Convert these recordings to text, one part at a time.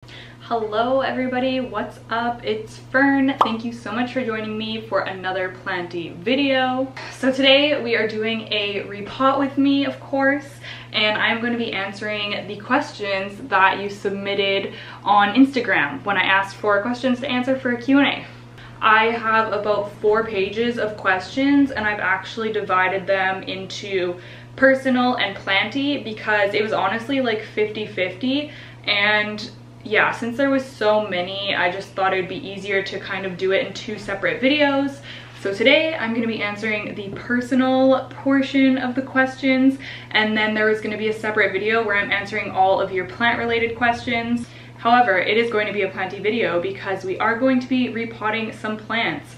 Hello everybody, what's up? It's Fern. Thank you so much for joining me for another planty video. So today we are doing a repot with me, of course, and I'm going to be answering the questions that you submitted on Instagram when I asked for questions to answer for a Q&A. I have about 4 pages of questions and I've actually divided them into personal and planty because it was honestly like 50-50, and yeah, since there was so many, I just thought it would be easier to kind of do it in 2 separate videos. So today I'm going to be answering the personal portion of the questions, and then there is going to be a separate video where I'm answering all of your plant related questions. However, it is going to be a planty video because we are going to be repotting some plants.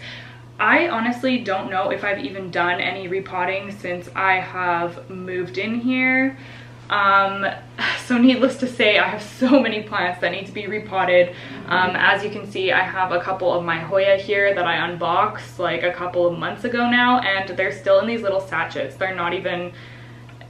I honestly don't know if I've even done any repotting since I have moved in here. So needless to say, I have so many plants that need to be repotted. As you can see, I have a couple of my Hoya here that I unboxed like a couple of months ago now, and they're still in these little sachets. They're not even,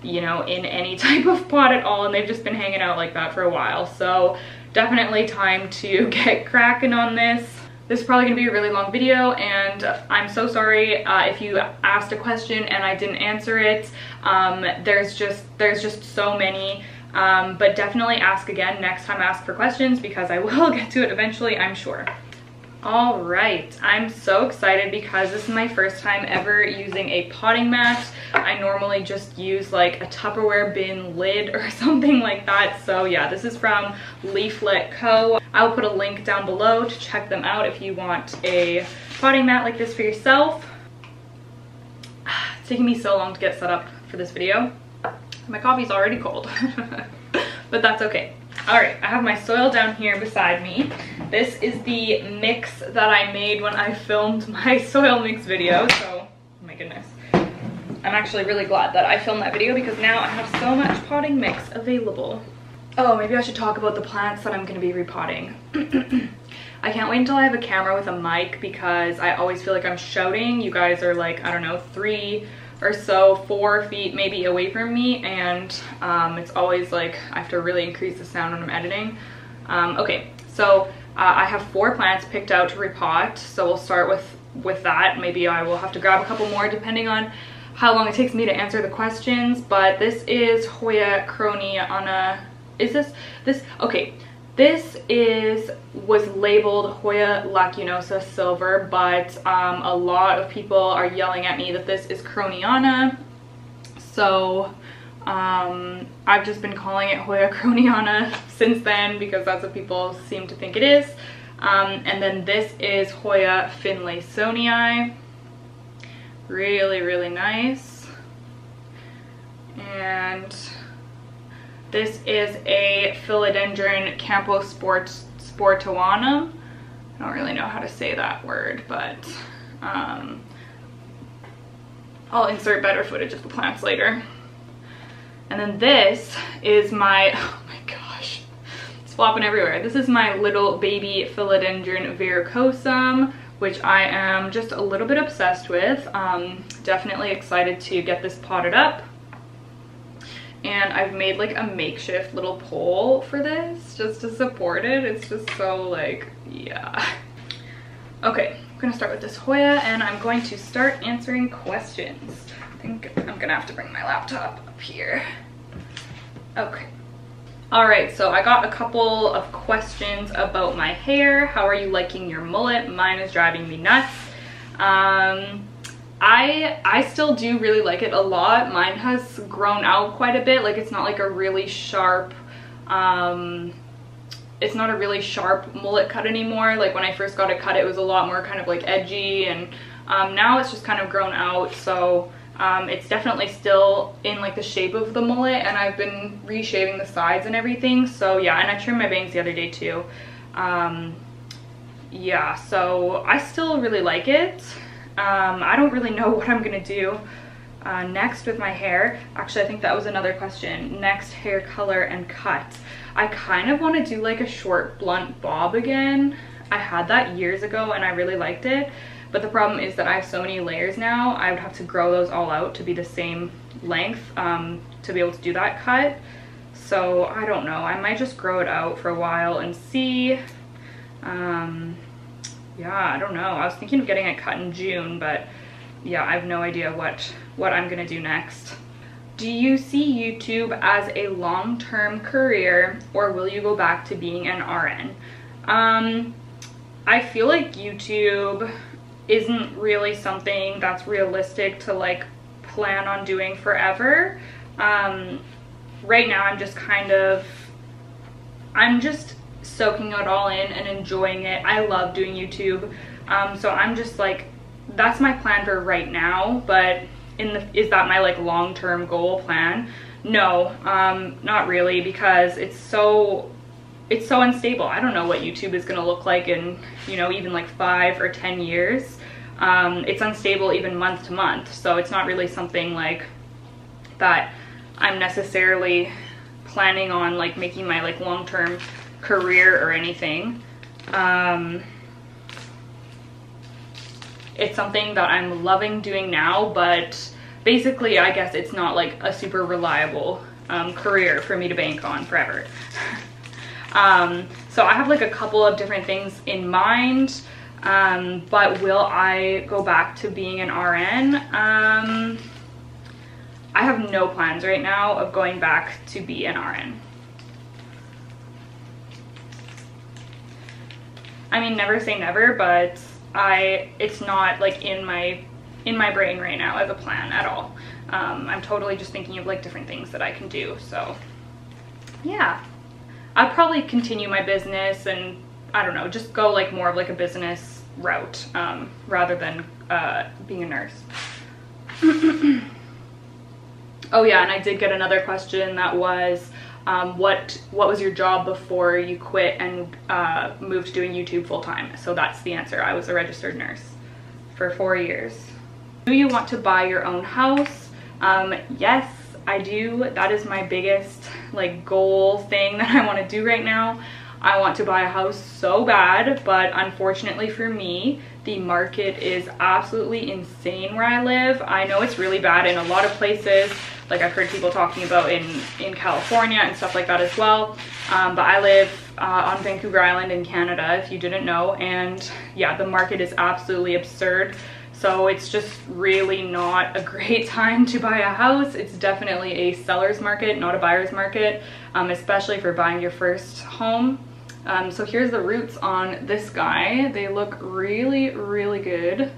you know, in any type of pot at all, and they've just been hanging out like that for a while. So definitely time to get cracking on this. This is probably going to be a really long video, and I'm so sorry if you asked a question and I didn't answer it. There's just so many, but definitely ask again next time. Ask for questions because I will get to it eventually, I'm sure. All right, I'm so excited because this is my first time ever using a potting mat. I normally just use like a Tupperware bin lid or something like that. So yeah, this is from Leaflet Co. I'll put a link down below to check them out if you want a potting mat like this for yourself. It's taking me so long to get set up for this video. My coffee's already cold, but that's okay. All right, I have my soil down here beside me. This is the mix that I made when I filmed my soil mix video. So, oh my goodness. I'm actually really glad that I filmed that video because now I have so much potting mix available. Oh, maybe I should talk about the plants that I'm going to be repotting. I can't wait until I have a camera with a mic because I always feel like I'm shouting. You guys are like, I don't know, 3 or so, 4 feet maybe away from me, and it's always like I have to really increase the sound when I'm editing. Okay, so I have 4 plants picked out to repot, so we'll start with that. Maybe I will have to grab a couple more depending on how long it takes me to answer the questions. But this is Hoya Croniana. Is this okay? This was labeled Hoya Lacunosa Silver, but a lot of people are yelling at me that this is Croniana. So I've just been calling it Hoya Croniana since then because that's what people seem to think it is. And then this is Hoya Finlaysonii. Really, really nice. And this is a Philodendron Camposportuanum. I don't really know how to say that word, but I'll insert better footage of the plants later. And then this is my, oh my gosh, it's flopping everywhere. This is my little baby Philodendron verrucosum, which I am just a little bit obsessed with. Definitely excited to get this potted up. And I've made like a makeshift little pole for this just to support it. It's just so like, yeah. Okay, I'm gonna start with this Hoya and I'm going to start answering questions. I think I'm gonna have to bring my laptop up here. Okay. All right, so I got a couple of questions about my hair. How are you liking your mullet? Mine is driving me nuts. I still do really like it a lot. Mine has grown out quite a bit. Like it's not like a really sharp, it's not a really sharp mullet cut anymore. Like when I first got it cut, it was a lot more kind of like edgy, and now it's just kind of grown out. So it's definitely still in like the shape of the mullet, and I've been reshaving the sides and everything. So yeah, and I trimmed my bangs the other day too. Yeah, so I still really like it. I don't really know what I'm gonna do next with my hair. Actually, I think that was another question. Next hair color and cut. I kind of want to do like a short blunt bob again. I had that years ago and I really liked it, but the problem is that I have so many layers now. I would have to grow those all out to be the same length to be able to do that cut. So I don't know, I might just grow it out for a while and see. Yeah, I don't know. I was thinking of getting it cut in June, but yeah, I have no idea what I'm gonna do next. Do you see YouTube as a long-term career, or will you go back to being an RN? I feel like YouTube isn't really something that's realistic to like plan on doing forever. Right now I'm just soaking it all in and enjoying it. I love doing YouTube. So I'm just like, that's my plan for right now, but is that my like long-term goal plan? No, not really, because it's so unstable. I don't know what YouTube is gonna look like in, you know, even like 5 or 10 years. It's unstable even month to month, so it's not really something like that I'm necessarily planning on like making my like long-term career or anything. It's something that I'm loving doing now, but basically I guess it's not like a super reliable career for me to bank on forever. So I have like a couple of different things in mind, but will I go back to being an RN? I have no plans right now of going back to be an RN. I mean, never say never, but it's not like in my brain right now as a plan at all. I'm totally just thinking of like different things that I can do. So yeah, I'll probably continue my business and I don't know, just go like more of like a business route rather than being a nurse. Oh yeah, and I did get another question that was, what was your job before you quit and moved to doing YouTube full time? So that's the answer. I was a registered nurse for 4 years. Do you want to buy your own house? Yes, I do. That is my biggest like goal thing that I want to do right now. I want to buy a house so bad, but unfortunately for me, the market is absolutely insane where I live. I know it's really bad in a lot of places, like I've heard people talking about in California and stuff like that as well. But I live on Vancouver Island in Canada, if you didn't know, and yeah, the market is absolutely absurd. So it's just really not a great time to buy a house. It's definitely a seller's market, not a buyer's market, especially for buying your first home. So here's the roots on this guy. They look really, really good.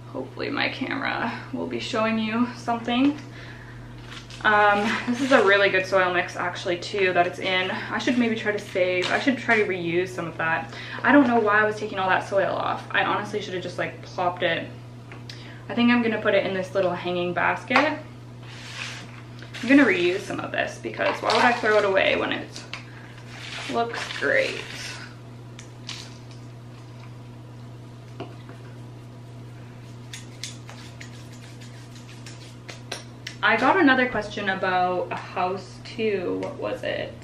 Hopefully my camera will be showing you something. This is a really good soil mix actually too that it's in. I should maybe try to save, I should try to reuse some of that. I don't know why I was taking all that soil off. I honestly should have just like plopped it. I think I'm gonna put it in this little hanging basket. I'm gonna reuse some of this because why would I throw it away when it looks great? I got another question about a house too. What was it?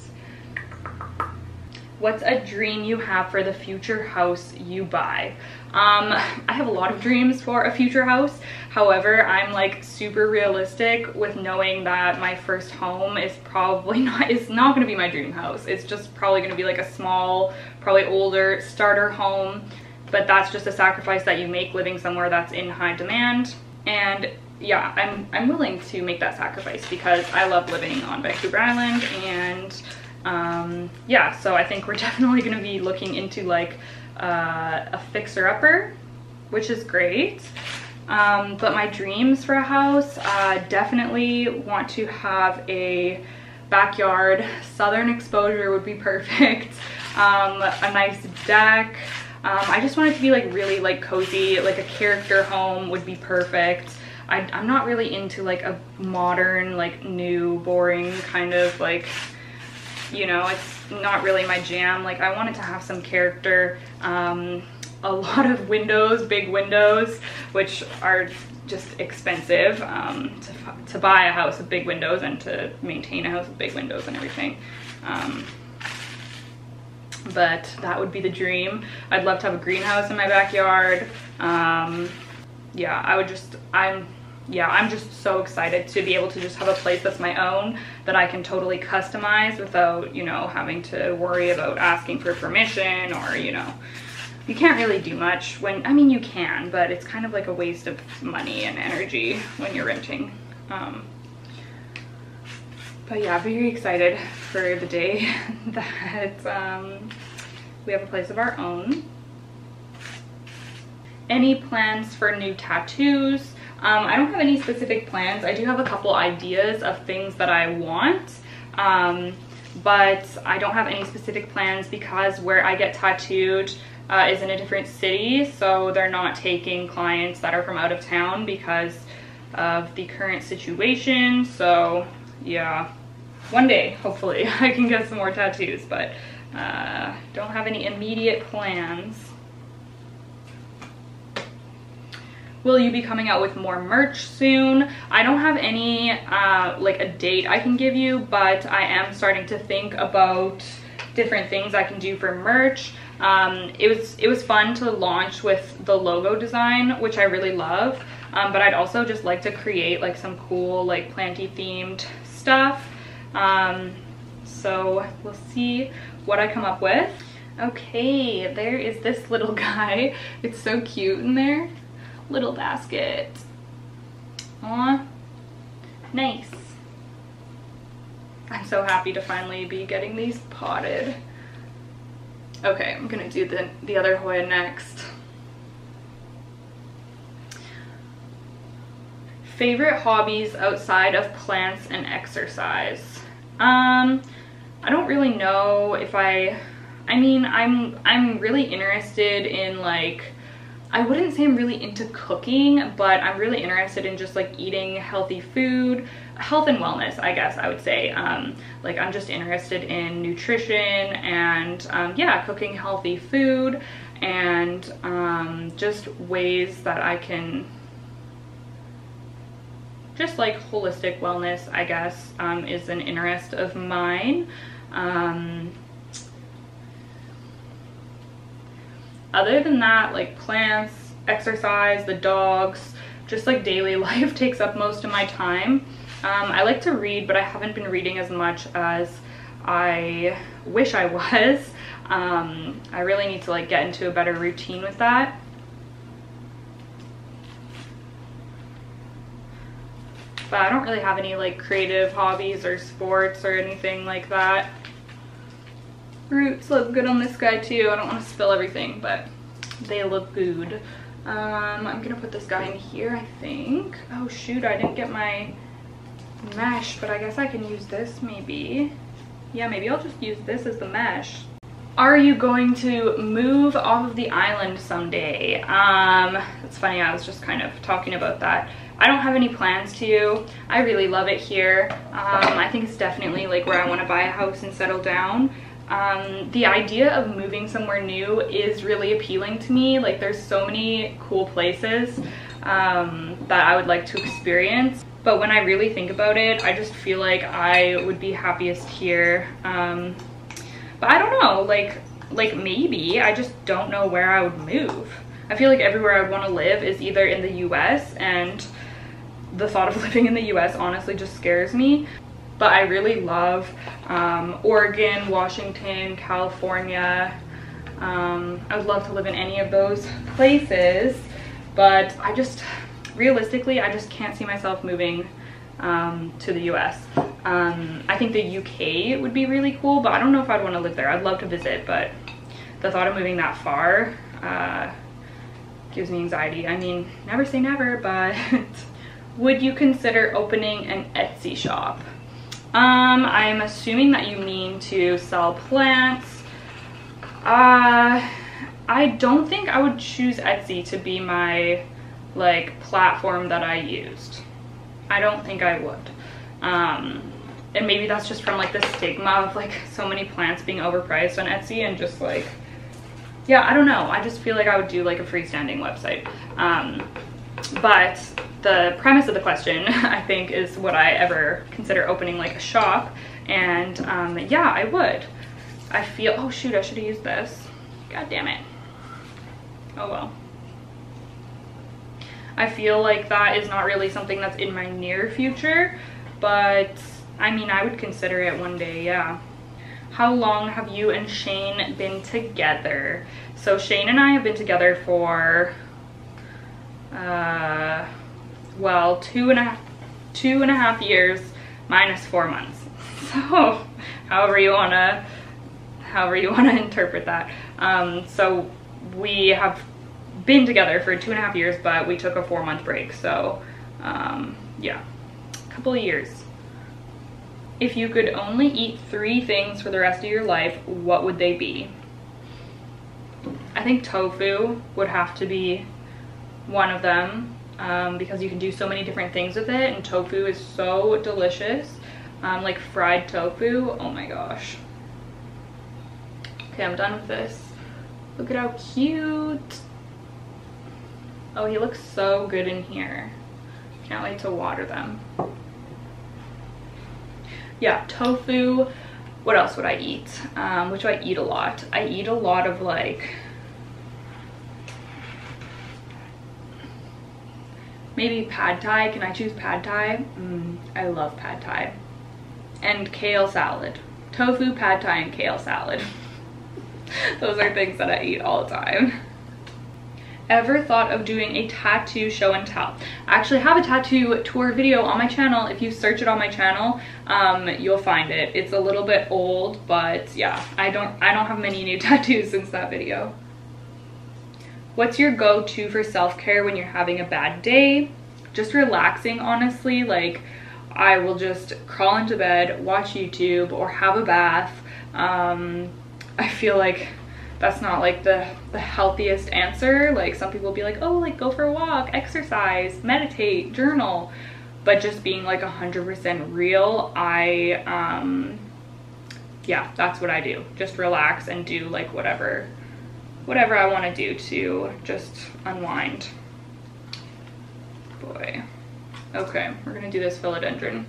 What's a dream you have for the future house you buy? I have a lot of dreams for a future house. However, I'm like super realistic with knowing that my first home is probably not going to be my dream house. It's just probably going to be like a small, probably older starter home. But that's just a sacrifice that you make living somewhere that's in high demand. And yeah, I'm willing to make that sacrifice because I love living on Vancouver Island, and yeah, so I think we're definitely going to be looking into like a fixer-upper, which is great. But my dreams for a house, definitely want to have a backyard. Southern exposure would be perfect. A nice deck. I just want it to be like really like cozy, like a character home would be perfect. I'm not really into like a modern, like new, boring kind of like, you know, it's not really my jam. Like I wanted to have some character, a lot of windows, big windows, which are just expensive to buy a house with big windows and to maintain a house with big windows and everything. But that would be the dream. I'd love to have a greenhouse in my backyard. Yeah, yeah, I'm just so excited to be able to just have a place that's my own, that I can totally customize without, you know, having to worry about asking for permission, or, you know, you can't really do much when, I mean, you can, but it's kind of like a waste of money and energy when you're renting. But yeah, very excited for the day that we have a place of our own. Any plans for new tattoos? I don't have any specific plans. I do have a couple ideas of things that I want, but I don't have any specific plans because where I get tattooed is in a different city, so they're not taking clients that are from out of town because of the current situation. So yeah, one day hopefully I can get some more tattoos, but don't have any immediate plans. Will you be coming out with more merch soon? I don't have any like a date I can give you, but I am starting to think about different things I can do for merch. It was fun to launch with the logo design, which I really love, but I'd also just like to create like some cool like planty themed stuff. So we'll see what I come up with. Okay, there is this little guy. It's so cute in there. Little basket. Aw, nice. I'm so happy to finally be getting these potted. Okay, I'm gonna do the other Hoya next. Favorite hobbies outside of plants and exercise? I don't really know if I mean, I'm really interested in like, I wouldn't say I'm really into cooking, but I'm really interested in just like eating healthy food, health and wellness, I guess I would say. Like I'm just interested in nutrition and yeah, cooking healthy food, and just ways that I can just like holistic wellness, I guess, is an interest of mine. Other than that, like plants, exercise, the dogs, just like daily life takes up most of my time. I like to read, but I haven't been reading as much as I wish I was. I really need to like get into a better routine with that. But I don't really have any like creative hobbies or sports or anything like that. Roots look good on this guy too. I don't want to spill everything, but they look good. I'm gonna put this guy in here, I think. Oh shoot, I didn't get my mesh, but I guess I can use this maybe. Yeah, maybe I'll just use this as the mesh. Are you going to move off of the island someday? It's funny, I was just kind of talking about that. I don't have any plans to. I really love it here. I think it's definitely like where I want to buy a house and settle down. The idea of moving somewhere new is really appealing to me. Like there's so many cool places that I would like to experience, but when I really think about it, I just feel like I would be happiest here. But I don't know, like maybe, I just don't know where I would move. I feel like everywhere I would want to live is either in the US, and the thought of living in the US honestly just scares me. But I really love Oregon, Washington, California. I would love to live in any of those places, but I just, realistically, I just can't see myself moving to the US. I think the UK would be really cool, but I don't know if I'd want to live there. I'd love to visit, but the thought of moving that far gives me anxiety. I mean, never say never, but would you consider opening an Etsy shop? I'm assuming that you mean to sell plants. I don't think I would choose Etsy to be my like platform that I used. I don't think I would. And maybe that's just from like the stigma of like so many plants being overpriced on Etsy, and just like, yeah, I don't know. I just feel like I would do like a freestanding website. But the premise of the question, I think, is would I ever consider opening like a shop? And yeah, I would. I feel, oh shoot, I should have used this. God damn it. Oh well. I feel like that is not really something that's in my near future, but I mean, I would consider it one day, yeah. How long have you and Shane been together? So Shane and I have been together for, well, two and a half years minus 4 months. So however you wanna interpret that. So we have been together for 2.5 years, but we took a 4-month break. So yeah, a couple of years. If you could only eat 3 things for the rest of your life, what would they be? I think tofu would have to be one of them, because you can do so many different things with it, and tofu is so delicious. Like fried tofu, oh my gosh. Okay, I'm done with this. Look at how cute. Oh, he looks so good in here. Can't wait to water them. Yeah, tofu. What else would I eat? Which do I eat a lot? I eat a lot of like, maybe pad thai. Can I choose pad thai? I love pad thai. And kale salad. Tofu, pad thai, and kale salad. Those are things that I eat all the time. Ever thought of doing a tattoo show and tell? I actually have a tattoo tour video on my channel. If you search it on my channel, you'll find it. It's a little bit old, but yeah, I don't have many new tattoos since that video. What's your go-to for self-care when you're having a bad day? Just relaxing, honestly. Like, I will just crawl into bed, watch YouTube, or have a bath. I feel like that's not like the healthiest answer. Like, some people will be like, oh, like go for a walk, exercise, meditate, journal. But just being like 100% real, yeah, that's what I do. Just relax and do like whatever I want to do to just unwind. Boy. Okay, we're gonna do this philodendron.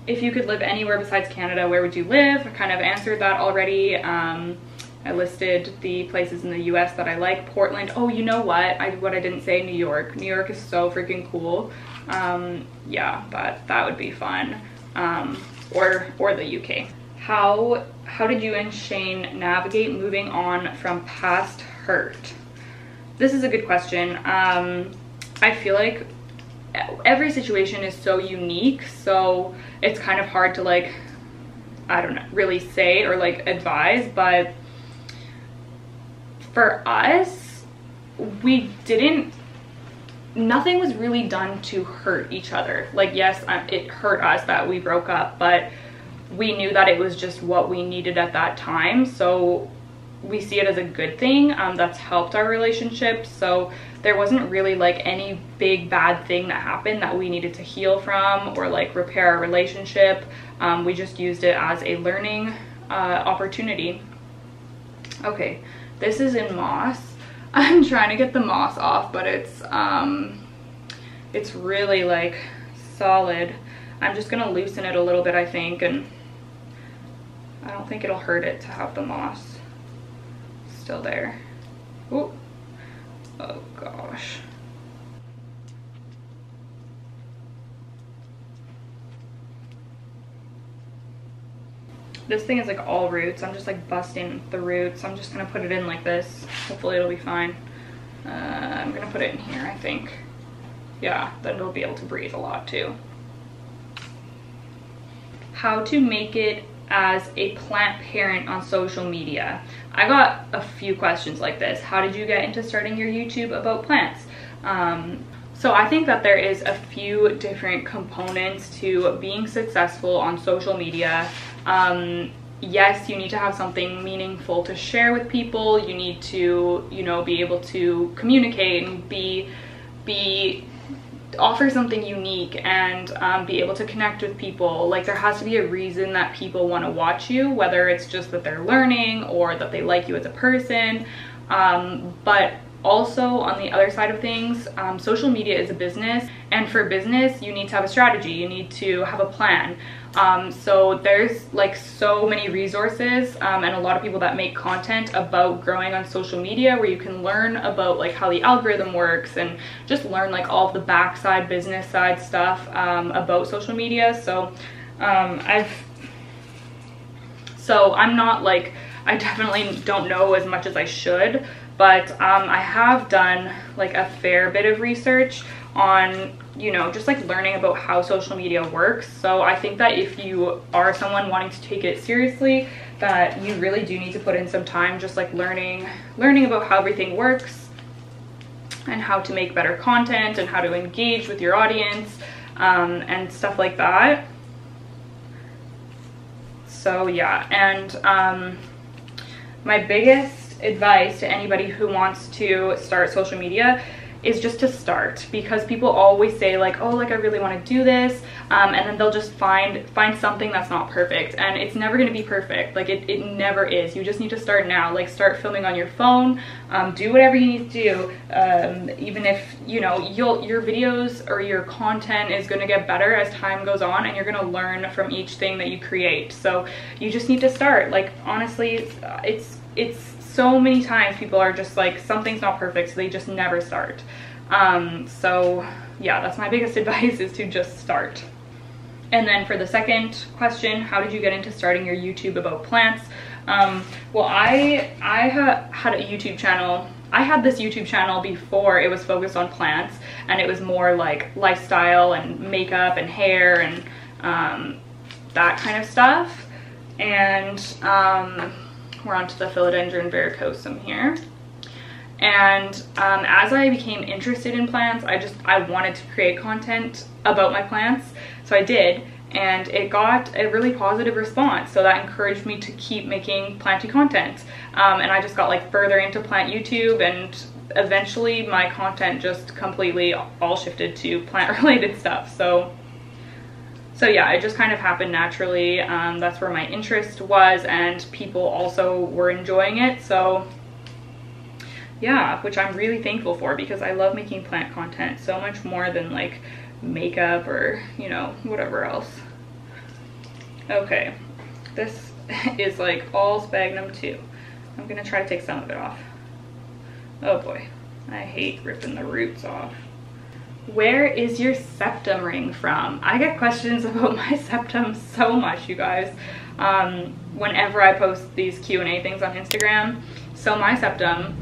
If you could live anywhere besides Canada, where would you live? I kind of answered that already. I listed the places in the US that I like. Portland. Oh, you know what? What I didn't say, New York. New York is so freaking cool. Yeah, that would be fun. Or the UK. How did you and Shane navigate moving on from past hurt? This is a good question. I feel like every situation is so unique, so it's kind of hard to like, I don't know, really say or like advise. But for us, nothing was really done to hurt each other. Like, yes, it hurt us that we broke up, but we knew that it was just what we needed at that time. So we see it as a good thing. That's helped our relationship. So there wasn't really like any big bad thing that happened that we needed to heal from or like repair our relationship. We just used it as a learning opportunity. Okay, this is in moss. I'm trying to get the moss off, but it's really like solid. I'm just gonna loosen it a little bit, I think, and I don't think it'll hurt it to have the moss still there. Ooh. Oh gosh. This thing is like all roots. I'm just like busting the roots. I'm just gonna put it in like this. Hopefully it'll be fine. I'm gonna put it in here, I think. Yeah, then it'll be able to breathe a lot too. How to make it as a plant parent on social media. I got a few questions like this. How did you get into starting your YouTube about plants? So I think that there is a few different components to being successful on social media. Yes, you need to have something meaningful to share with people. You need to, you know, be able to communicate and offer something unique and be able to connect with people. Like, there has to be a reason that people want to watch you, whether it's just that they're learning or that they like you as a person. But also, on the other side of things, social media is a business, and for business you need to have a strategy. You need to have a plan. So there's like so many resources and a lot of people that make content about growing on social media, where you can learn about like how the algorithm works and just learn like all of the backside business side stuff about social media. So I'm not like, I definitely don't know as much as I should, but I have done like a fair bit of research on, you know, just like learning about how social media works. So I think that if you are someone wanting to take it seriously, that you really do need to put in some time just like learning about how everything works and how to make better content and how to engage with your audience and stuff like that. So yeah, and my biggest advice to anybody who wants to start social media is just to start, because people always say like, oh, like I really want to do this, and then they'll just find something that's not perfect, and it's never going to be perfect. Like it never is. You just need to start now. Like start filming on your phone, do whatever you need to do, even if, you know, your videos or your content is going to get better as time goes on, and you're going to learn from each thing that you create. So you just need to start. Like honestly, it's so many times people are just like, something's not perfect, so they just never start. So yeah, that's my biggest advice, is to just start. And then for the second question, how did you get into starting your YouTube about plants? Well, I had a YouTube channel. I had this YouTube channel before it was focused on plants, and it was more like lifestyle and makeup and hair and that kind of stuff. And we're on to the Philodendron verrucosum here. And as I became interested in plants, I wanted to create content about my plants. So I did, and it got a really positive response. So that encouraged me to keep making planty content. And I just got like further into plant YouTube, and eventually my content just completely all shifted to plant related stuff. So yeah, it just kind of happened naturally. That's where my interest was, and people also were enjoying it. So yeah, which I'm really thankful for, because I love making plant content so much more than like makeup or, you know, whatever else. Okay, this is like all sphagnum too. I'm gonna try to take some of it off. Oh boy, I hate ripping the roots off. Where is your septum ring from? I get questions about my septum so much, you guys, whenever I post these Q&A things on Instagram. So my septum,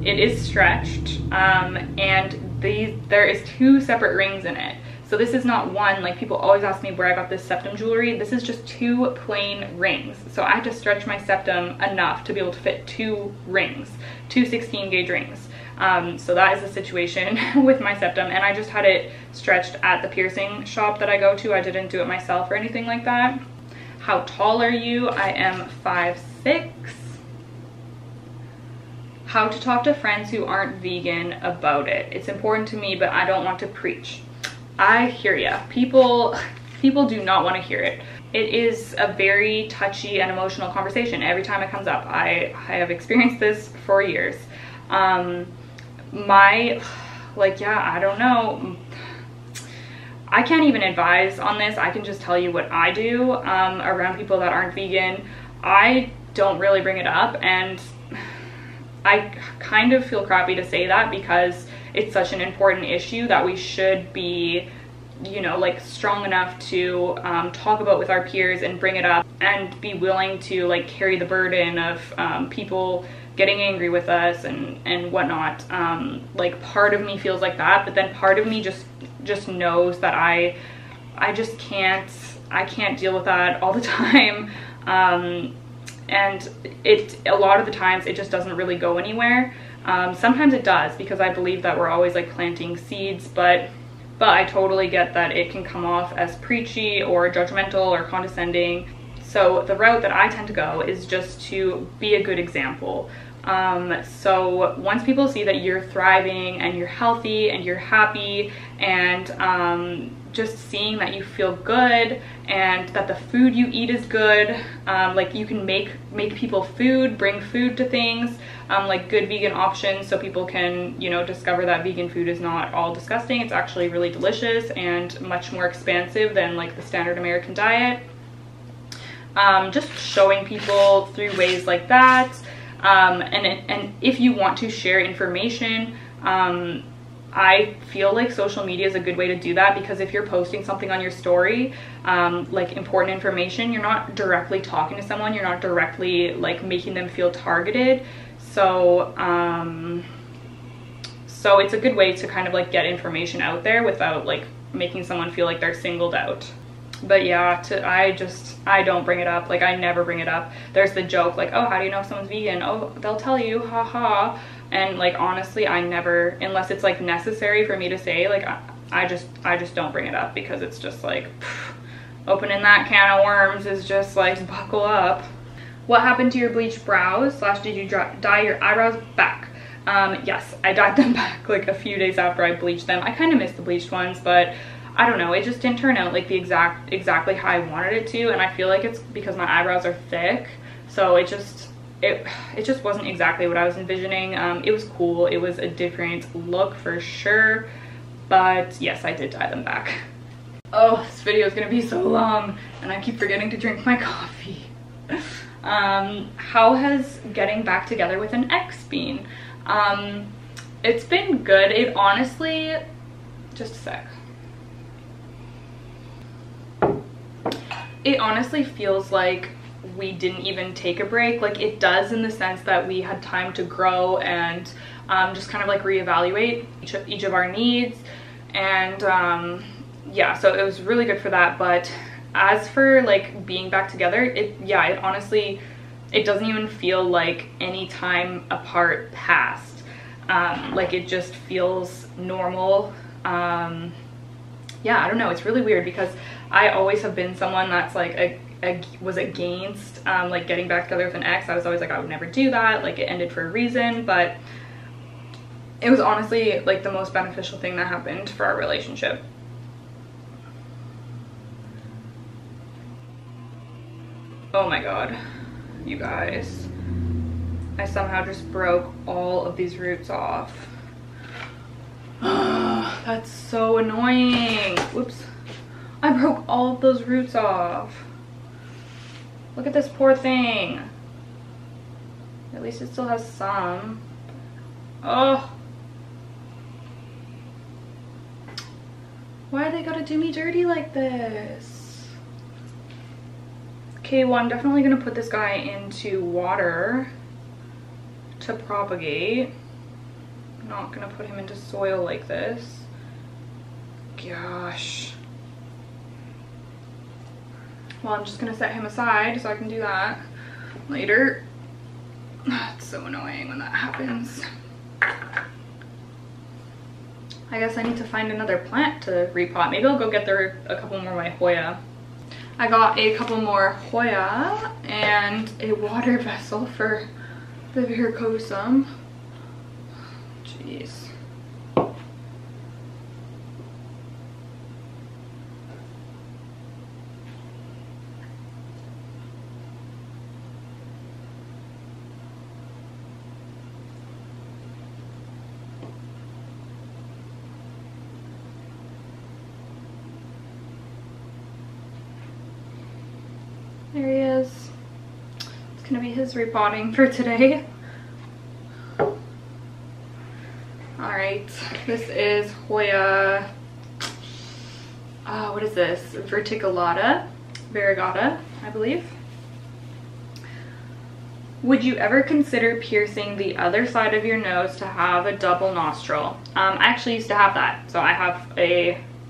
it is stretched, and there is 2 separate rings in it. So this is not one, like people always ask me where I got this septum jewelry. This is just 2 plain rings. So I had to stretch my septum enough to be able to fit 2 rings, 2 16 gauge rings. So that is the situation with my septum, and I just had it stretched at the piercing shop that I go to. I didn't do it myself or anything like that. How tall are you? I am 5'6". How to talk to friends who aren't vegan about it. It's important to me, but I don't want to preach. I hear ya. People do not want to hear it. It is a very touchy and emotional conversation every time it comes up. I have experienced this for years. I don't know. I can't even advise on this. I can just tell you what I do around people that aren't vegan. I don't really bring it up, and I kind of feel crappy to say that, because it's such an important issue that we should be, you know, like strong enough to talk about with our peers and bring it up, and be willing to like carry the burden of people getting angry with us and whatnot. Like part of me feels like that, but then part of me just knows that I just can't deal with that all the time. And a lot of the times it just doesn't really go anywhere. Sometimes it does, because I believe that we're always like planting seeds, but I totally get that it can come off as preachy or judgmental or condescending. So the route that I tend to go is just to be a good example. So once people see that you're thriving and you're healthy and you're happy, and just seeing that you feel good and that the food you eat is good, like you can make people food, bring food to things, like good vegan options, so people can, you know, discover that vegan food is not all disgusting. It's actually really delicious and much more expansive than like the standard American diet. just showing people through ways like that. And if you want to share information, I feel like social media is a good way to do that, because if you're posting something on your story, like important information, you're not directly talking to someone, you're not directly like making them feel targeted. So so it's a good way to kind of like get information out there without like making someone feel like they're singled out. But yeah, I don't bring it up. Like, I never bring it up. There's the joke like, oh, how do you know if someone's vegan? Oh, they'll tell you, haha. And like, honestly, I never, unless it's like necessary for me to say, like, I just don't bring it up, because it's just like, opening that can of worms is just like, buckle up. What happened to your bleached brows? / did you dye your eyebrows back? Yes, I dyed them back like a few days after I bleached them. I kind of missed the bleached ones, but I don't know, it just didn't turn out like the exactly how I wanted it to, and I feel like it's because my eyebrows are thick, so it just wasn't exactly what I was envisioning. It was cool, it was a different look for sure, but yes, I did dye them back. Oh, this video is gonna be so long, and I keep forgetting to drink my coffee. How has getting back together with an ex been? It's been good. It honestly, just a sec. It honestly feels like we didn't even take a break. Like, it does, in the sense that we had time to grow and just kind of like reevaluate each of our needs, and yeah, so it was really good for that. But as for like being back together, it honestly, it doesn't even feel like any time apart passed. Like, it just feels normal. Yeah, I don't know, it's really weird, because I always have been someone that's like was against like getting back together with an ex. I was always like, I would never do that, like, it ended for a reason. But it was honestly like the most beneficial thing that happened for our relationship. Oh my god, you guys, I somehow just broke all of these roots off. That's so annoying. Whoops. I broke all of those roots off. Look at this poor thing. At least it still has some. Oh. Why they gotta do me dirty like this? Okay, well, I'm definitely gonna put this guy into water to propagate. I'm not gonna put him into soil like this. Gosh. Well, I'm just gonna set him aside so I can do that later. It's so annoying when that happens. I guess I need to find another plant to repot. Maybe I'll go get a couple more of my Hoya. I got a couple more Hoya and a water vessel for the varicosum. Jeez. There he is. It's gonna be his repotting for today. Alright, this is Hoya, what is this? Variegata, I believe. Would you ever consider piercing the other side of your nose to have a double nostril? I actually used to have that. So I have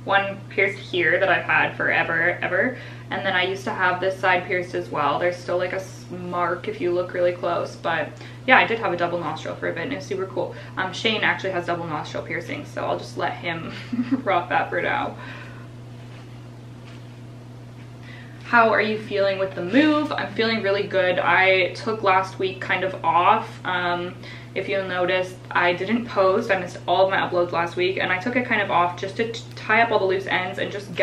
one pierced here that I've had forever, and then I used to have this side pierced as well. There's still like a mark if you look really close, but yeah, I did have a double nostril for a bit, and it's super cool. Shane actually has double nostril piercing, so I'll just let him rock that for now. How are you feeling with the move? I'm feeling really good. I took last week kind of off. If you'll notice, I didn't post. I missed all of my uploads last week, and I took it kind of off just to tie up all the loose ends and just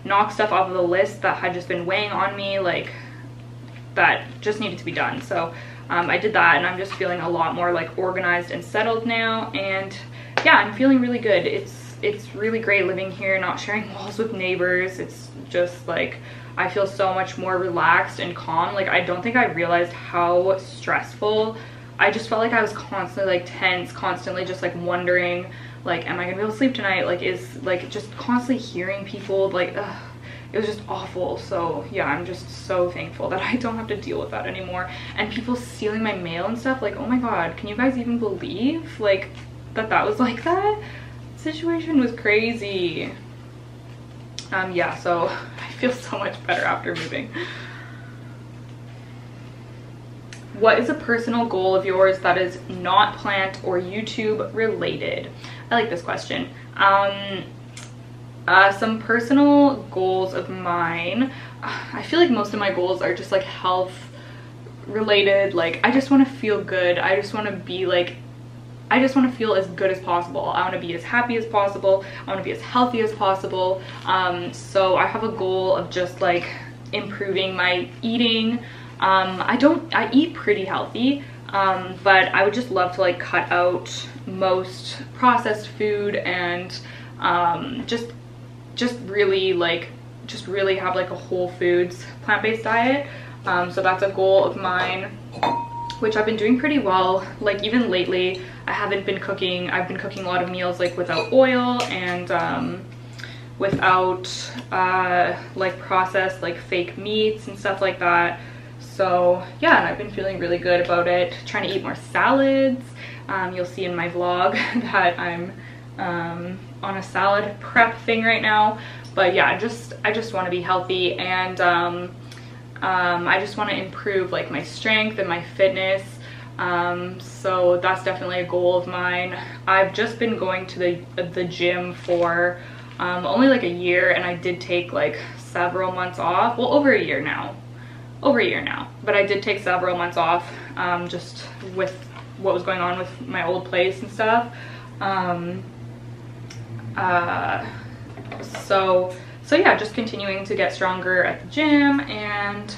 knock stuff off of the list that had just been weighing on me, like that just needed to be done. So I did that, and I'm just feeling a lot more like organized and settled now, and yeah, I'm feeling really good. It's really great living here, not sharing walls with neighbors. It's just like I feel so much more relaxed and calm. Like, I don't think I realized how stressful. I just felt like I was constantly like tense, constantly just like wondering, like, am I gonna be able to sleep tonight? Like, is like just constantly hearing people, like, ugh, it was just awful. So yeah, I'm just so thankful that I don't have to deal with that anymore. And people stealing my mail and stuff, like, oh my god, can you guys even believe like that was like that? Situation was crazy. Yeah, so I feel so much better after moving. What is a personal goal of yours that is not plant or YouTube related? I like this question. Some personal goals of mine. I feel like most of my goals are just like health related. Like, I just want to feel good. I just want to be like, I just want to feel as good as possible. I want to be as happy as possible. I want to be as healthy as possible. So I have a goal of just like improving my eating. I eat pretty healthy, but I would just love to like cut out most processed food and just really have like a whole foods plant-based diet. So that's a goal of mine, which I've been doing pretty well. Like, even lately I haven't been cooking. I've been cooking a lot of meals like without oil and without like processed like fake meats and stuff like that. So yeah, and I've been feeling really good about it. Trying to eat more salads. You'll see in my vlog that I'm on a salad prep thing right now. But yeah, I just want to be healthy, and I just want to improve like my strength and my fitness. So that's definitely a goal of mine. I've just been going to the gym for only like a year, and I did take like several months off. Well, over a year now, but I did take several months off just with what was going on with my old place and stuff. So yeah, just continuing to get stronger at the gym and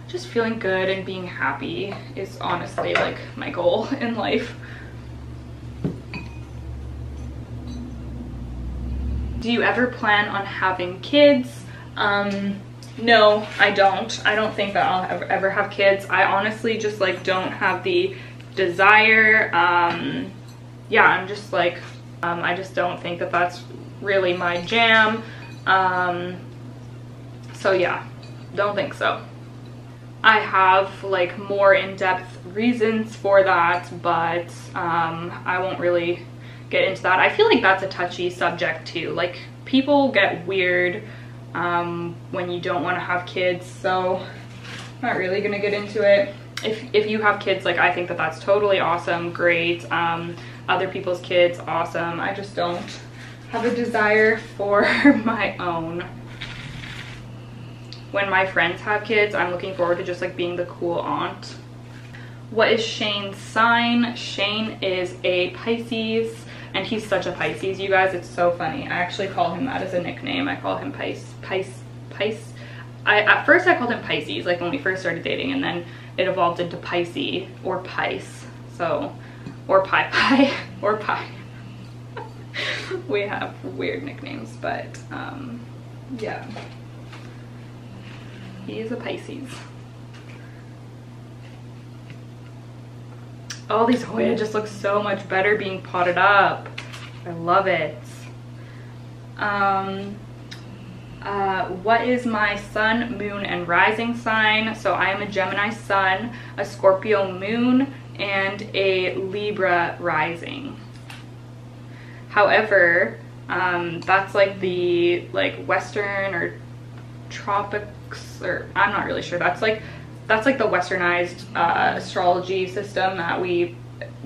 just feeling good and being happy is honestly like my goal in life. Do you ever plan on having kids? No, I don't. I don't think that I'll ever have kids. I honestly just like don't have the desire. Yeah, I'm just like, I just don't think that that's really my jam. So yeah, don't think so. I have like more in-depth reasons for that, but I won't really get into that. I feel like that's a touchy subject too. Like, people get weird when you don't want to have kids, so I'm not really gonna get into it. If you have kids, like, I think that that's totally awesome, great. Other people's kids, awesome. I just don't have a desire for my own. When my friends have kids, I'm looking forward to just like being the cool aunt. What is Shane's sign? Shane is a Pisces, and he's such a Pisces, you guys. It's so funny. I actually call him that as a nickname. I call him at first I called him Pisces, like when we first started dating, and then it evolved into Pisces or Pice. So, or Pie or Pie. We have weird nicknames, but yeah. He is a Pisces. Oh, these Hoya just look so much better being potted up. I love it. What is my sun, moon, and rising sign? So I am a Gemini sun, a Scorpio moon, and a Libra rising. However, that's like the Western or tropics, or I'm not really sure. That's like the westernized astrology system that we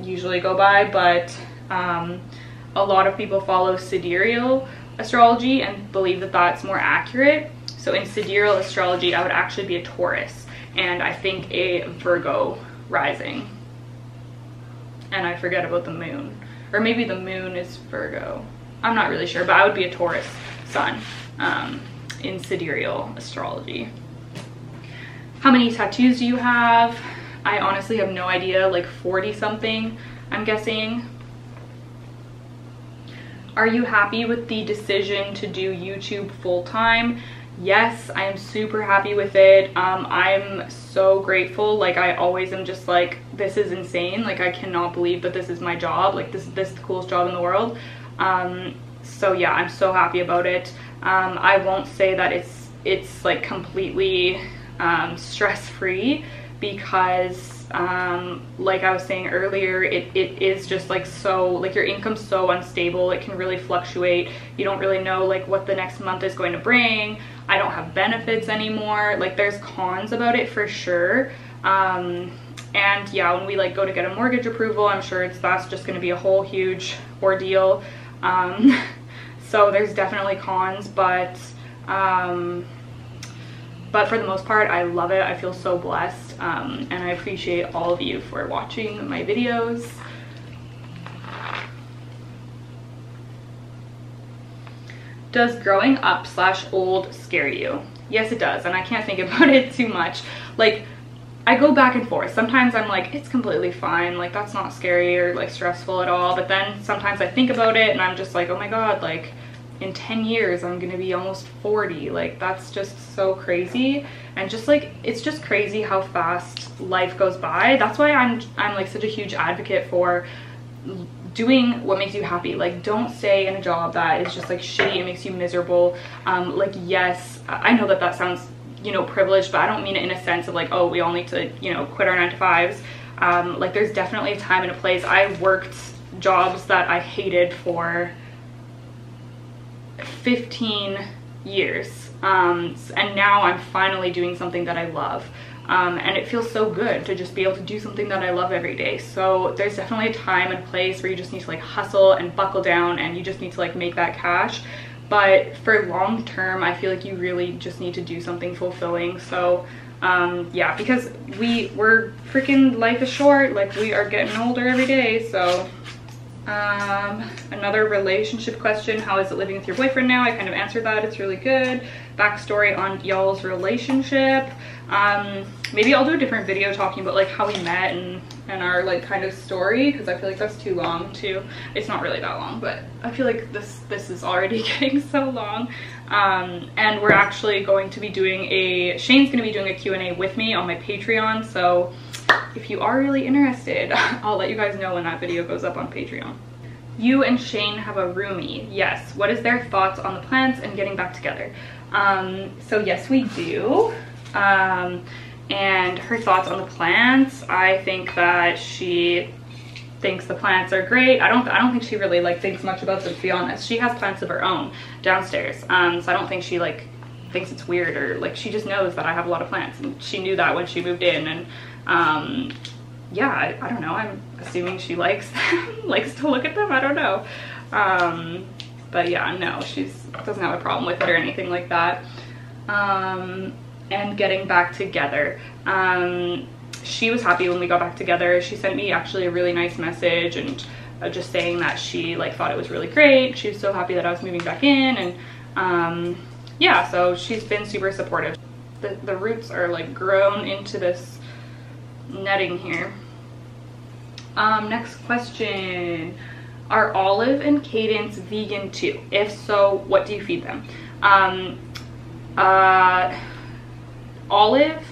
usually go by, but a lot of people follow sidereal astrology and believe that that's more accurate. So in sidereal astrology, I would actually be a Taurus, and I think a Virgo rising. And I forget about the moon. Or maybe the moon is Virgo. I'm not really sure, but I would be a Taurus sun in sidereal astrology. How many tattoos do you have? I honestly have no idea, like 40 something, I'm guessing. Are you happy with the decision to do YouTube full time? yes, I am super happy with it. I'm so grateful. Like, I always am just like, this is insane. Like, I cannot believe that this is my job. Like, this is the coolest job in the world. So yeah, I'm so happy about it. I won't say that it's like completely stress-free, because like I was saying earlier, it is just like, so like your income's so unstable. It can really fluctuate. You don't really know like what the next month is going to bring. I don't have benefits anymore. Like, there's cons about it for sure. And yeah, when we like go to get a mortgage approval, I'm sure that's just going to be a whole huge ordeal. So there's definitely cons, but for the most part, I love it. I feel so blessed, and I appreciate all of you for watching my videos. Does growing up / old scare you? Yes, it does, and I can't think about it too much. Like, I go back and forth. Sometimes I'm like, it's completely fine, like that's not scary or like stressful at all, but then sometimes I think about it and I'm just like, oh my god, like in 10 years I'm gonna be almost 40. Like, that's just so crazy. And just like, it's just crazy how fast life goes by. That's why I'm like such a huge advocate for doing what makes you happy. Like, don't stay in a job that is just like shitty, it makes you miserable. Like, yes, I know that that sounds, you know, privileged, but I don't mean it in a sense of like, oh, we all need to, you know, quit our 9-to-5s. Like, there's definitely a time and a place. I worked jobs that I hated for 15 years, and now I'm finally doing something that I love, and it feels so good to just be able to do something that I love every day. So there's definitely a time and place where you just need to like hustle and buckle down, and you just need to like make that cash. But for long term, I feel like you really just need to do something fulfilling. So yeah, because we're freaking, life is short. Like, we are getting older every day. So another relationship question: how is it living with your boyfriend now? I kind of answered that. It's really good. Backstory on y'all's relationship. Maybe I'll do a different video talking about like how we met and our like kind of story, because I feel like that's too long too. It's not really that long, but I feel like this is already getting so long. And we're actually going to be doing Shane's going to be doing a Q&A with me on my Patreon. So if you are really interested, I'll let you guys know when that video goes up on Patreon. You and Shane have a roomie. Yes. What is their thoughts on the plants and getting back together? So yes, we do. And her thoughts on the plants, I think that she thinks the plants are great. I don't think she really like thinks much about them, to be honest. She has plants of her own downstairs, so I don't think she like thinks it's weird, or like, she just knows that I have a lot of plants, and she knew that when she moved in. And yeah, I don't know, I'm assuming she likes them, likes to look at them, I don't know. But yeah, no, she doesn't have a problem with it or anything like that. And getting back together, she was happy when we got back together. She sent me actually a really nice message, and just saying that she like thought it was really great. She was so happy that I was moving back in, and yeah, so she's been super supportive. The roots are like grown into this netting here. Next question: are Olive and Cadence vegan too? If so, what do you feed them? Olive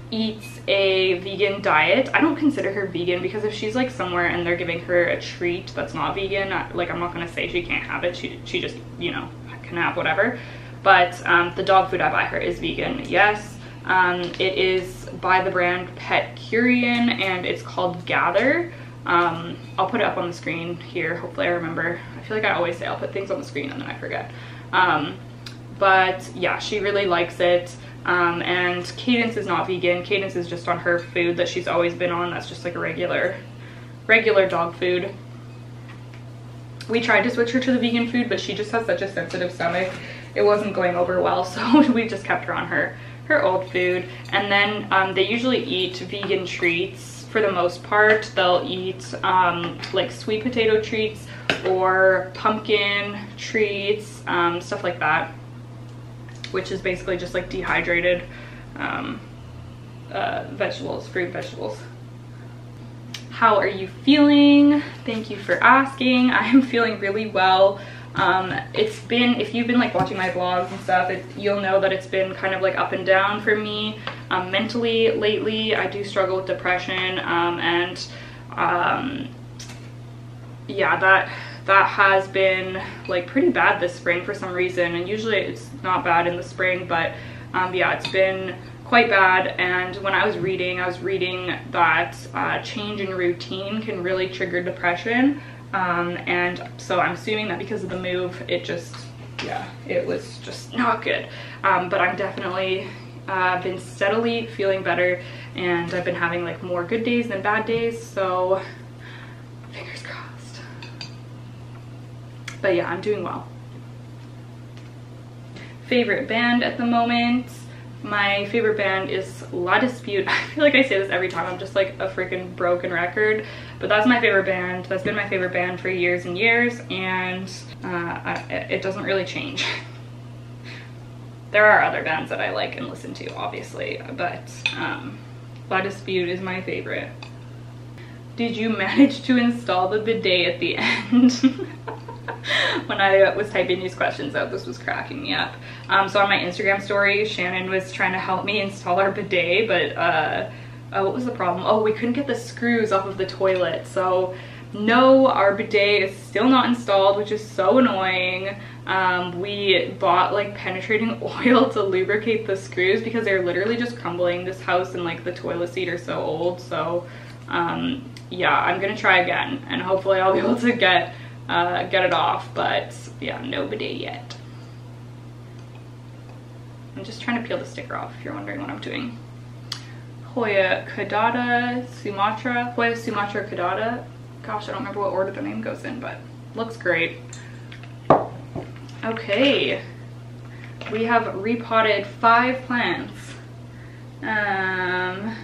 eats a vegan diet. I don't consider her vegan, because if she's like somewhere and they're giving her a treat that's not vegan, like, I'm not gonna say she can't have it. She just, you know, can have whatever. But the dog food I buy her is vegan, yes. It is by the brand Pet Curian, and it's called Gather. I'll put it up on the screen here, hopefully I remember. I feel like I always say I'll put things on the screen and then I forget. But yeah, she really likes it. And Cadence is not vegan. Cadence is just on her food that she's always been on. That's just like a regular dog food. We tried to switch her to the vegan food, but she just has such a sensitive stomach. It wasn't going over well, so we just kept her on her old food. And then they usually eat vegan treats for the most part. They'll eat like sweet potato treats or pumpkin treats, stuff like that, which is basically just like dehydrated vegetables, fruit vegetables. How are you feeling? Thank you for asking. I am feeling really well. It's been, if you've been like watching my vlogs and stuff, you'll know that it's been kind of like up and down for me mentally lately. I do struggle with depression, and yeah, that has been like pretty bad this spring for some reason, and usually it's not bad in the spring, but yeah, it's been quite bad. And when I was reading that change in routine can really trigger depression, and so I'm assuming that because of the move, it just, yeah, it was just not good. But I'm definitely been steadily feeling better, and I've been having like more good days than bad days, so fingers crossed. But yeah, I'm doing well. Favorite band at the moment? My favorite band is La Dispute. I feel like I say this every time. I'm just like a freaking broken record, but that's my favorite band. That's been my favorite band for years and years, and it doesn't really change. There are other bands that I like and listen to, obviously, but La Dispute is my favorite. Did you manage to install the bidet at the end? When I was typing these questions out, this was cracking me up. So on my Instagram story, Shannon was trying to help me install our bidet, but what was the problem? Oh, we couldn't get the screws off of the toilet. So no, our bidet is still not installed, which is so annoying. We bought like penetrating oil to lubricate the screws because they're literally just crumbling. This house and like the toilet seat are so old. So yeah, I'm gonna try again, and hopefully I'll be able to get it off, but yeah, no bidet yet. I'm just trying to peel the sticker off if you're wondering what I'm doing. Hoya Caudata Sumatra, Hoya Sumatra Caudata. Gosh, I don't remember what order the name goes in, but looks great. Okay, we have repotted 5 plants. I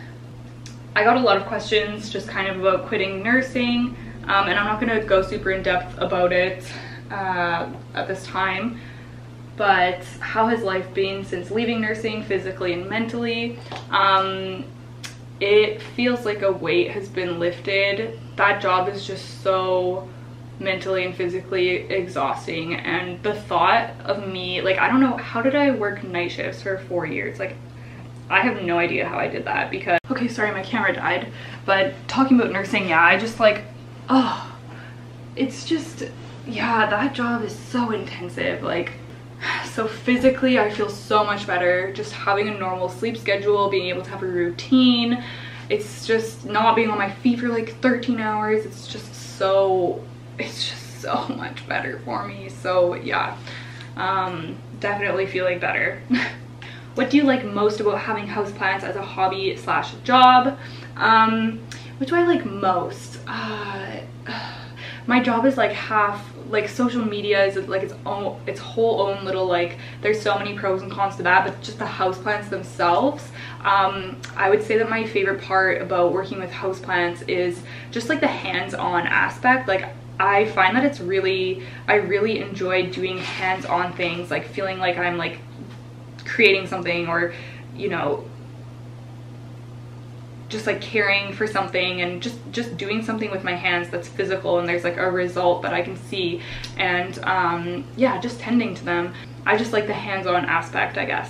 got a lot of questions just kind of about quitting nursing. And I'm not going to go super in depth about it at this time, but how has life been since leaving nursing, physically and mentally? It feels like a weight has been lifted. That job is just so mentally and physically exhausting, and the thought of me, like, I don't know, how did I work night shifts for 4 years? Like, I have no idea how I did that, because, okay, sorry, my camera died, but talking about nursing, yeah, I just like, oh, it's just, yeah, that job is so intensive. Like, so physically I feel so much better just having a normal sleep schedule, being able to have a routine. It's just not being on my feet for like 13 hours. It's just so much better for me. So yeah, definitely feeling better. What do you like most about having houseplants as a hobby slash job? What do I like most? My job is like half, like social media is like its whole own little, like, there's so many pros and cons to that, but just the houseplants themselves, I would say that my favorite part about working with houseplants is just like the hands-on aspect. Like, I find that I really enjoy doing hands-on things, like feeling like I'm like creating something, or, you know, just like caring for something, and just doing something with my hands that's physical and there's like a result that I can see, and yeah, just tending to them. I just like the hands-on aspect, I guess.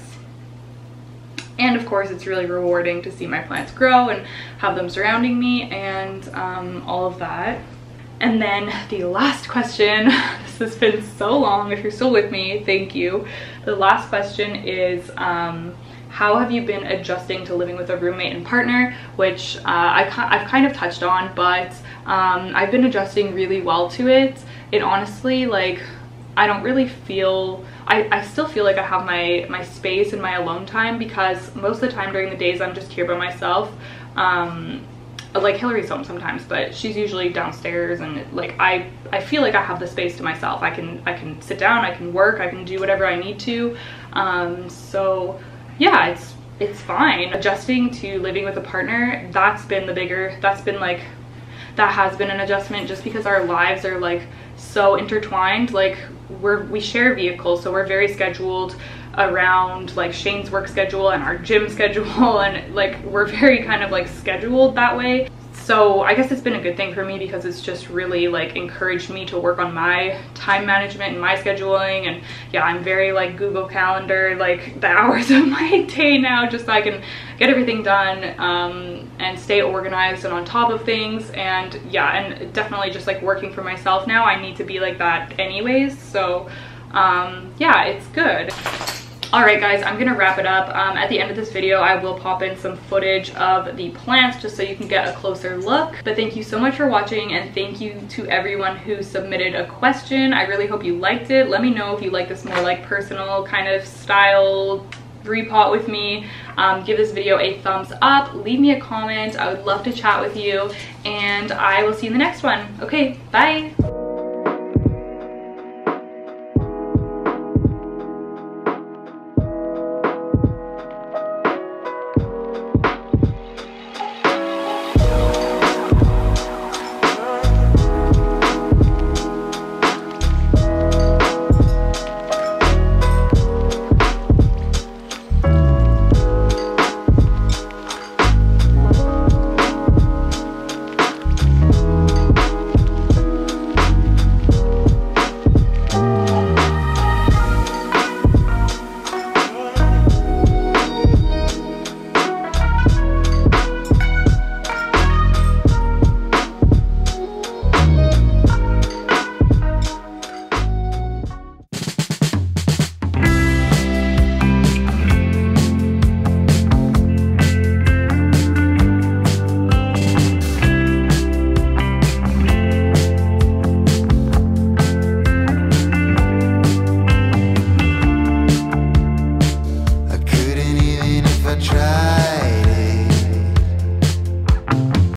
And of course, it's really rewarding to see my plants grow and have them surrounding me, and all of that. And then the last question, this has been so long, if you're still with me, thank you. The last question is, how have you been adjusting to living with a roommate and partner? Which I've kind of touched on, but I've been adjusting really well to it. It honestly, like, I don't really feel, I still feel like I have my space and my alone time, because most of the time during the days I'm just here by myself. Like, Hillary's home sometimes, but she's usually downstairs, and like I feel like I have the space to myself. I can sit down, I can work, I can do whatever I need to. So yeah, it's fine. Adjusting to living with a partner, that has been an adjustment, just because our lives are like so intertwined. Like, we share vehicles, so we're very scheduled around like Shane's work schedule and our gym schedule, and like we're very kind of like scheduled that way. So I guess it's been a good thing for me because it's just really like encouraged me to work on my time management and my scheduling. And yeah, I'm very like Google Calendar, like the hours of my day now, just so I can get everything done and stay organized and on top of things. And yeah, and definitely just like working for myself now, I need to be like that anyways. So yeah, it's good. All right guys, I'm gonna wrap it up. At the end of this video, I will pop in some footage of the plants just so you can get a closer look. But thank you so much for watching, and thank you to everyone who submitted a question. I really hope you liked it. Let me know if you like this more like personal kind of style repot with me. Give this video a thumbs up, leave me a comment. I would love to chat with you, and I will see you in the next one. Okay, bye.